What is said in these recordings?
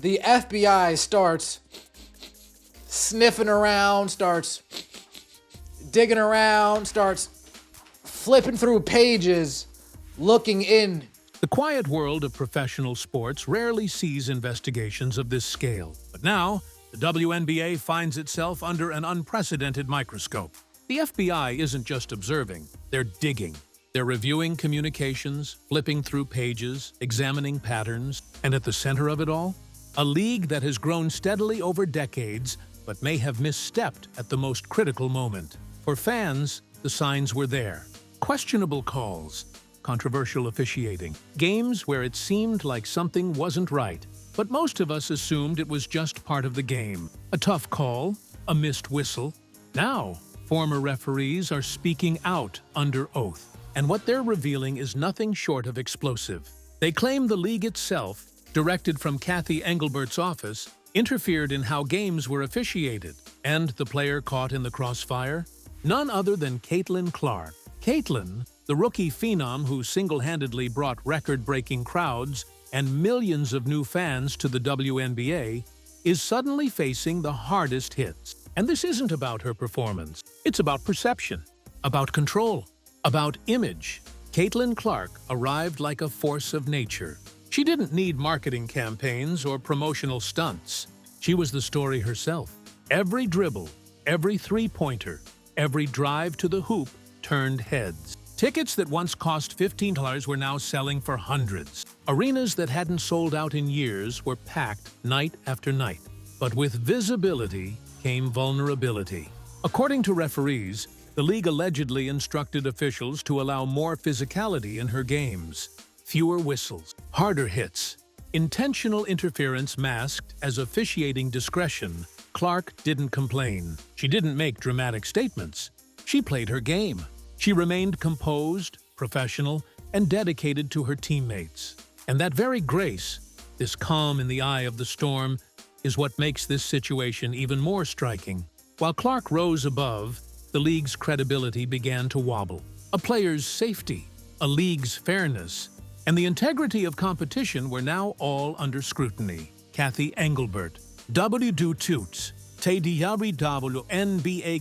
the FBI starts sniffing around, starts digging around, starts flipping through pages, looking in. The quiet world of professional sports rarely sees investigations of this scale. But now, the WNBA finds itself under an unprecedented microscope. The FBI isn't just observing, they're digging. They're reviewing communications, flipping through pages, examining patterns, and at the center of it all, a league that has grown steadily over decades but may have misstepped at the most critical moment. For fans, the signs were there. Questionable calls, controversial officiating, games where it seemed like something wasn't right. But most of us assumed it was just part of the game. A tough call, a missed whistle. Now, former referees are speaking out under oath. And what they're revealing is nothing short of explosive. They claim the league itself, directed from Cathy Engelbert's office, interfered in how games were officiated. And the player caught in the crossfire? None other than Caitlin Clark. Caitlin, the rookie phenom who single-handedly brought record-breaking crowds and millions of new fans to the WNBA, is suddenly facing the hardest hits. And this isn't about her performance. It's about perception, about control, about image. Caitlin Clark arrived like a force of nature. She didn't need marketing campaigns or promotional stunts. She was the story herself. Every dribble, every three-pointer, every drive to the hoop turned heads. Tickets that once cost $15 were now selling for hundreds. Arenas that hadn't sold out in years were packed night after night. But with visibility came vulnerability. According to referees, the league allegedly instructed officials to allow more physicality in her games. Fewer whistles, harder hits, intentional interference masked as officiating discretion. Clark didn't complain. She didn't make dramatic statements. She played her game. She remained composed, professional, and dedicated to her teammates. And that very grace, this calm in the eye of the storm, is what makes this situation even more striking. While Clark rose above, the league's credibility began to wobble. A player's safety, a league's fairness, and the integrity of competition were now all under scrutiny. Cathy Engelbert, WNBA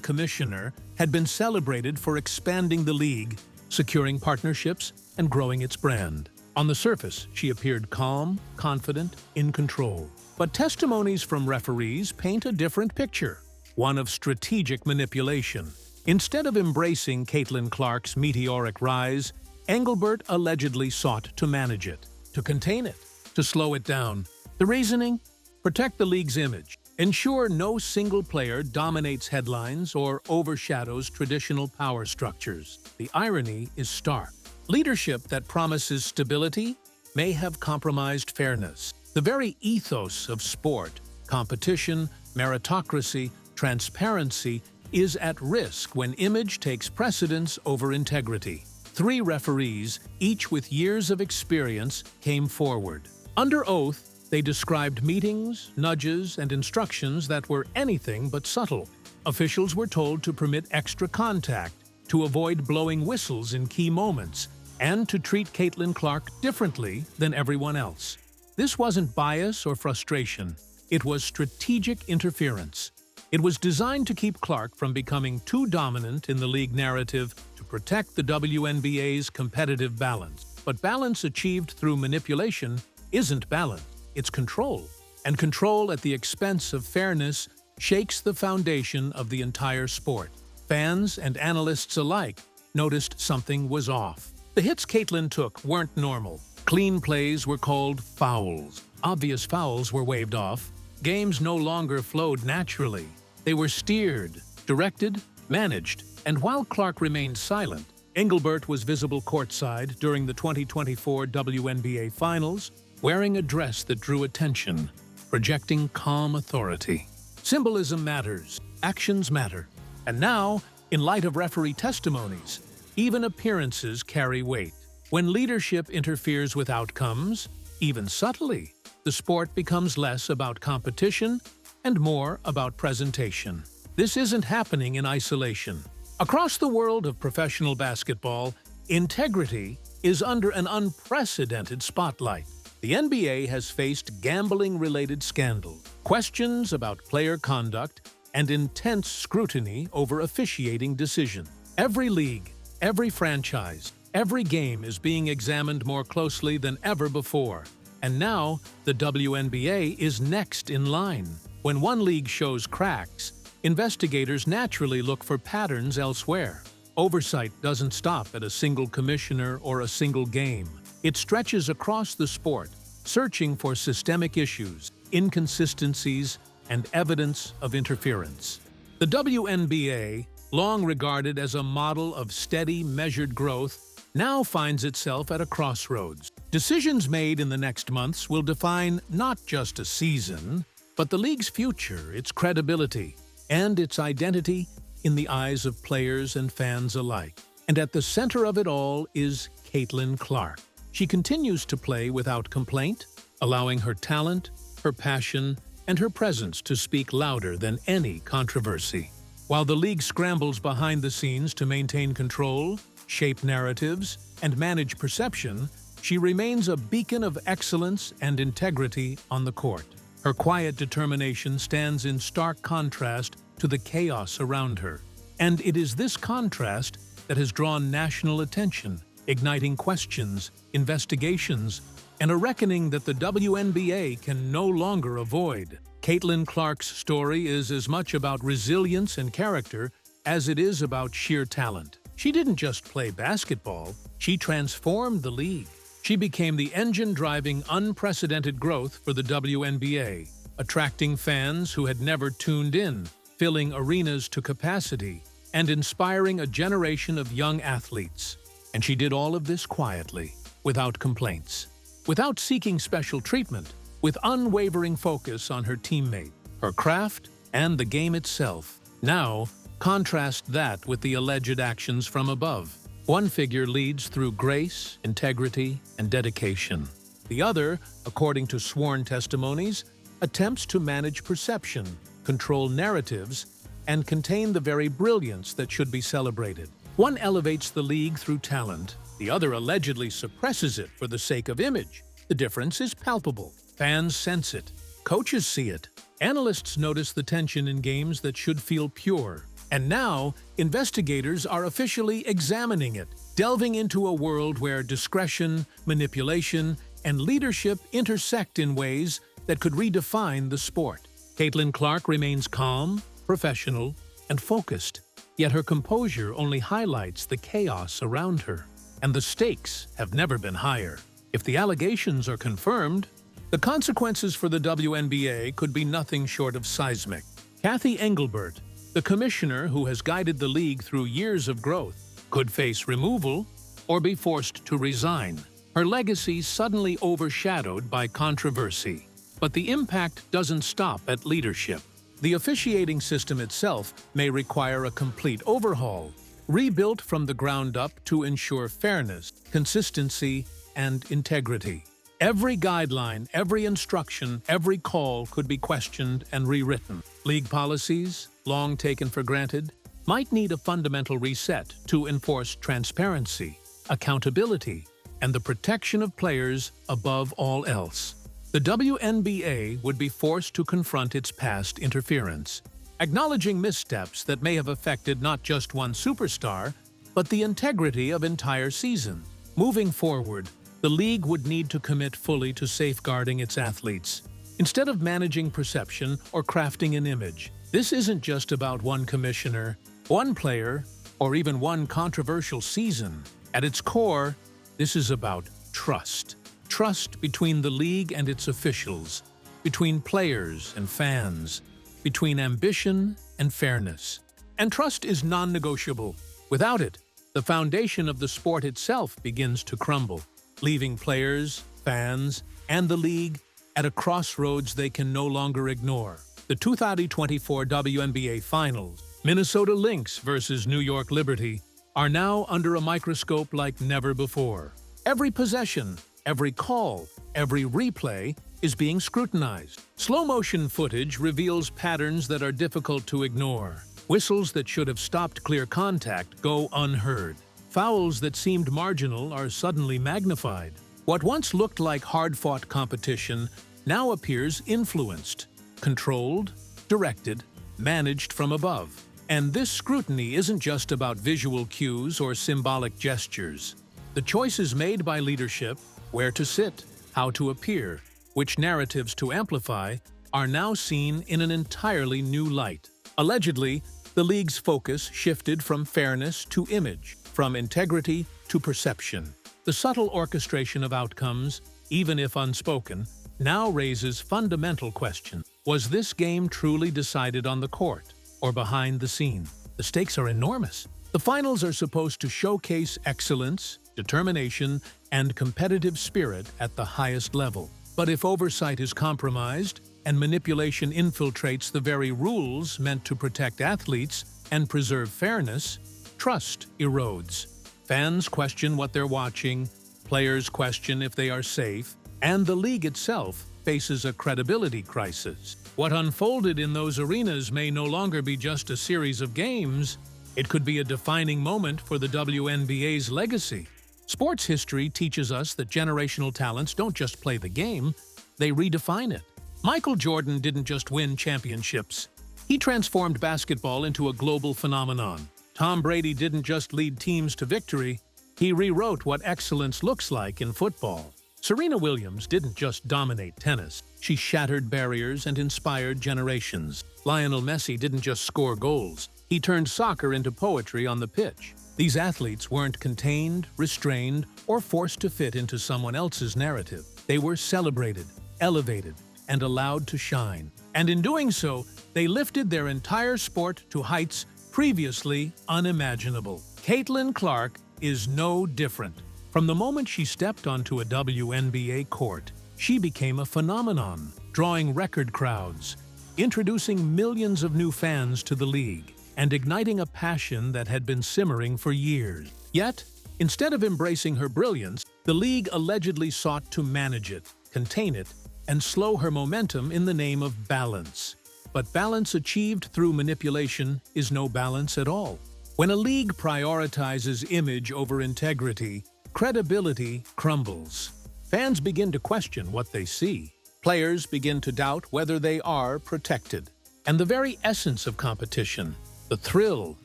Commissioner, had been celebrated for expanding the league, securing partnerships, and growing its brand. On the surface, she appeared calm, confident, in control. But testimonies from referees paint a different picture, one of strategic manipulation. Instead of embracing Caitlin Clark's meteoric rise, Engelbert allegedly sought to manage it, to contain it, to slow it down. The reasoning? Protect the league's image. Ensure no single player dominates headlines or overshadows traditional power structures. The irony is stark. Leadership that promises stability may have compromised fairness. The very ethos of sport, competition, meritocracy, transparency, is at risk when image takes precedence over integrity. 3 referees, each with years of experience, came forward. Under oath, they described meetings, nudges, and instructions that were anything but subtle. Officials were told to permit extra contact, to avoid blowing whistles in key moments, and to treat Caitlin Clark differently than everyone else. This wasn't bias or frustration. It was strategic interference. It was designed to keep Clark from becoming too dominant in the league narrative to protect the WNBA's competitive balance. But balance achieved through manipulation isn't balance, it's control. And control at the expense of fairness shakes the foundation of the entire sport. Fans and analysts alike noticed something was off. The hits Caitlin took weren't normal. Clean plays were called fouls. Obvious fouls were waved off. Games no longer flowed naturally. They were steered, directed, managed, and while Clark remained silent, Engelbert was visible courtside during the 2024 WNBA Finals, wearing a dress that drew attention, projecting calm authority. Symbolism matters, actions matter, and now, in light of referee testimonies, even appearances carry weight. When leadership interferes with outcomes, even subtly, the sport becomes less about competition and more about presentation. This isn't happening in isolation. Across the world of professional basketball, integrity is under an unprecedented spotlight. The NBA has faced gambling-related scandals, questions about player conduct, and intense scrutiny over officiating decisions. Every league, every franchise, every game is being examined more closely than ever before. And now, the WNBA is next in line. When one league shows cracks, investigators naturally look for patterns elsewhere. Oversight doesn't stop at a single commissioner or a single game. It stretches across the sport, searching for systemic issues, inconsistencies, and evidence of interference. The WNBA, long regarded as a model of steady, measured growth, now finds itself at a crossroads. Decisions made in the next months will define not just a season, but the league's future, its credibility, and its identity in the eyes of players and fans alike. And at the center of it all is Caitlin Clark. She continues to play without complaint, allowing her talent, her passion, and her presence to speak louder than any controversy. While the league scrambles behind the scenes to maintain control, shape narratives, and manage perception, she remains a beacon of excellence and integrity on the court. Her quiet determination stands in stark contrast to the chaos around her. And it is this contrast that has drawn national attention, igniting questions, investigations, and a reckoning that the WNBA can no longer avoid. Caitlin Clark's story is as much about resilience and character as it is about sheer talent. She didn't just play basketball, she transformed the league. She became the engine driving unprecedented growth for the WNBA, attracting fans who had never tuned in, filling arenas to capacity, and inspiring a generation of young athletes. And she did all of this quietly, without complaints, without seeking special treatment, with unwavering focus on her teammate, her craft, and the game itself. Now, contrast that with the alleged actions from above. One figure leads through grace, integrity, and dedication. The other, according to sworn testimonies, attempts to manage perception, control narratives, and contain the very brilliance that should be celebrated. One elevates the league through talent, the other allegedly suppresses it for the sake of image. The difference is palpable. Fans sense it. Coaches see it. Analysts notice the tension in games that should feel pure. And now, investigators are officially examining it, delving into a world where discretion, manipulation, and leadership intersect in ways that could redefine the sport. Caitlin Clark remains calm, professional, and focused, yet her composure only highlights the chaos around her. And the stakes have never been higher. If the allegations are confirmed, the consequences for the WNBA could be nothing short of seismic. Cathy Engelbert, the commissioner who has guided the league through years of growth, could face removal or be forced to resign. Her legacy suddenly overshadowed by controversy. But the impact doesn't stop at leadership. The officiating system itself may require a complete overhaul, rebuilt from the ground up to ensure fairness, consistency, and integrity. Every guideline, every instruction, every call could be questioned and rewritten. League policies, long taken for granted, might need a fundamental reset to enforce transparency, accountability, and the protection of players above all else. The WNBA would be forced to confront its past interference, acknowledging missteps that may have affected not just one superstar, but the integrity of entire seasons. Moving forward, the league would need to commit fully to safeguarding its athletes. Instead of managing perception or crafting an image, this isn't just about one commissioner, one player, or even one controversial season. At its core, this is about trust. Trust between the league and its officials, between players and fans, between ambition and fairness. And trust is non-negotiable. Without it, the foundation of the sport itself begins to crumble, leaving players, fans, and the league at a crossroads they can no longer ignore. The 2024 WNBA Finals, Minnesota Lynx versus New York Liberty, are now under a microscope like never before. Every possession, every call, every replay is being scrutinized. Slow-motion footage reveals patterns that are difficult to ignore. Whistles that should have stopped clear contact go unheard. Fouls that seemed marginal are suddenly magnified. What once looked like hard-fought competition now appears influenced, controlled, directed, managed from above. And this scrutiny isn't just about visual cues or symbolic gestures. The choices made by leadership, where to sit, how to appear, which narratives to amplify, are now seen in an entirely new light. Allegedly, the league's focus shifted from fairness to image, from integrity to perception. The subtle orchestration of outcomes, even if unspoken, now raises fundamental questions. Was this game truly decided on the court or behind the scene? The stakes are enormous. The finals are supposed to showcase excellence, determination, and competitive spirit at the highest level. But if oversight is compromised and manipulation infiltrates the very rules meant to protect athletes and preserve fairness, trust erodes. Fans question what they're watching, players question if they are safe, and the league itself faces a credibility crisis. What unfolded in those arenas may no longer be just a series of games. It could be a defining moment for the WNBA's legacy. Sports history teaches us that generational talents don't just play the game, they redefine it. Michael Jordan didn't just win championships. He transformed basketball into a global phenomenon. Tom Brady didn't just lead teams to victory, he rewrote what excellence looks like in football. Serena Williams didn't just dominate tennis, she shattered barriers and inspired generations. Lionel Messi didn't just score goals, he turned soccer into poetry on the pitch. These athletes weren't contained, restrained, or forced to fit into someone else's narrative. They were celebrated, elevated, and allowed to shine. And in doing so, they lifted their entire sport to heights previously unimaginable. Caitlin Clark is no different. From the moment she stepped onto a WNBA court, she became a phenomenon, drawing record crowds, introducing millions of new fans to the league, and igniting a passion that had been simmering for years. Yet, instead of embracing her brilliance, the league allegedly sought to manage it, contain it, and slow her momentum in the name of balance. But balance achieved through manipulation is no balance at all. When a league prioritizes image over integrity, credibility crumbles. Fans begin to question what they see. Players begin to doubt whether they are protected. And the very essence of competition, the thrill,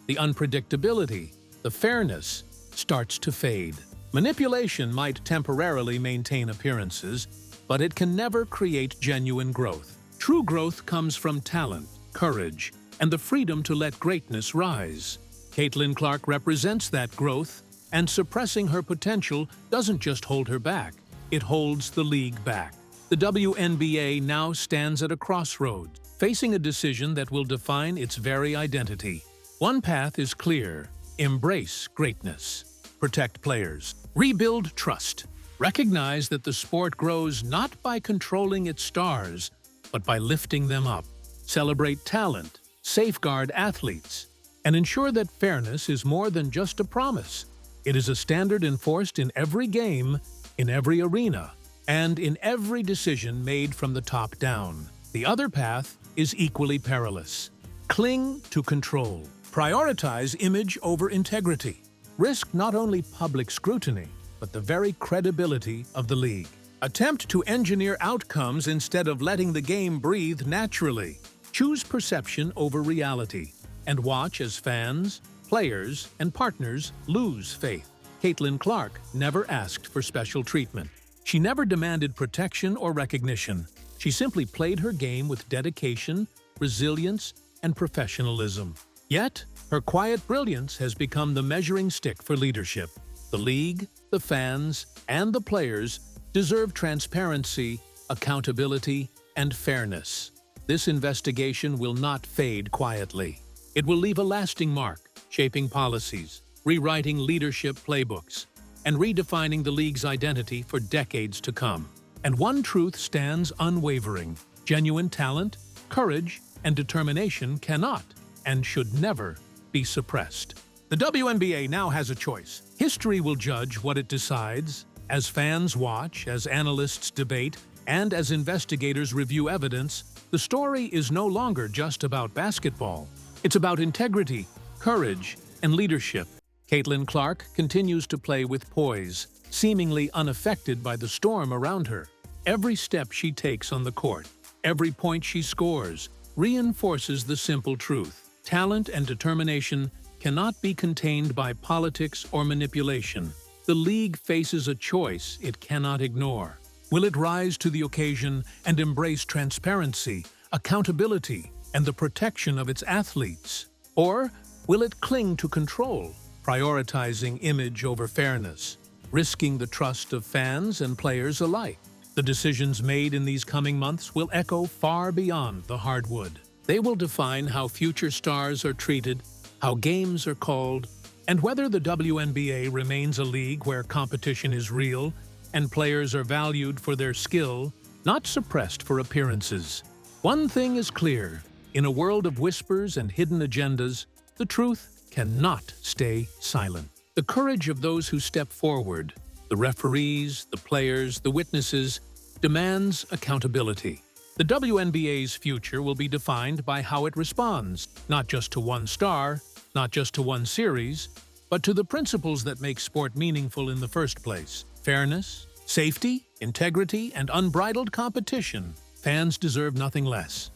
the unpredictability, the fairness, starts to fade. Manipulation might temporarily maintain appearances, but it can never create genuine growth. True growth comes from talent, courage, and the freedom to let greatness rise. Caitlin Clark represents that growth, and suppressing her potential doesn't just hold her back, it holds the league back. The WNBA now stands at a crossroads, facing a decision that will define its very identity. One path is clear: embrace greatness, protect players, rebuild trust, recognize that the sport grows not by controlling its stars, but by lifting them up, celebrate talent, safeguard athletes, and ensure that fairness is more than just a promise. It is a standard enforced in every game, in every arena, and in every decision made from the top down. The other path is equally perilous. Cling to control. Prioritize image over integrity. Risk not only public scrutiny, but the very credibility of the league. Attempt to engineer outcomes instead of letting the game breathe naturally. Choose perception over reality, and watch as fans, players, and partners lose faith. Caitlin Clark never asked for special treatment. She never demanded protection or recognition. She simply played her game with dedication, resilience, and professionalism. Yet, her quiet brilliance has become the measuring stick for leadership. The league, the fans, and the players deserve transparency, accountability, and fairness. This investigation will not fade quietly. It will leave a lasting mark, shaping policies, rewriting leadership playbooks, and redefining the league's identity for decades to come. And one truth stands unwavering: genuine talent, courage, and determination cannot and should never be suppressed. The WNBA now has a choice. History will judge what it decides. As fans watch, as analysts debate, and as investigators review evidence, the story is no longer just about basketball. It's about integrity, courage, and leadership. Caitlin Clark continues to play with poise, seemingly unaffected by the storm around her. Every step she takes on the court, every point she scores, reinforces the simple truth: talent and determination cannot be contained by politics or manipulation. The league faces a choice it cannot ignore. Will it rise to the occasion and embrace transparency, accountability, and the protection of its athletes? Or will it cling to control, prioritizing image over fairness, risking the trust of fans and players alike? The decisions made in these coming months will echo far beyond the hardwood. They will define how future stars are treated, how games are called, and whether the WNBA remains a league where competition is real and players are valued for their skill, not suppressed for appearances. One thing is clear: in a world of whispers and hidden agendas, the truth cannot stay silent. The courage of those who step forward, the referees, the players, the witnesses, demands accountability. The WNBA's future will be defined by how it responds, not just to one star, not just to one series, but to the principles that make sport meaningful in the first place: fairness, safety, integrity, and unbridled competition. Fans deserve nothing less.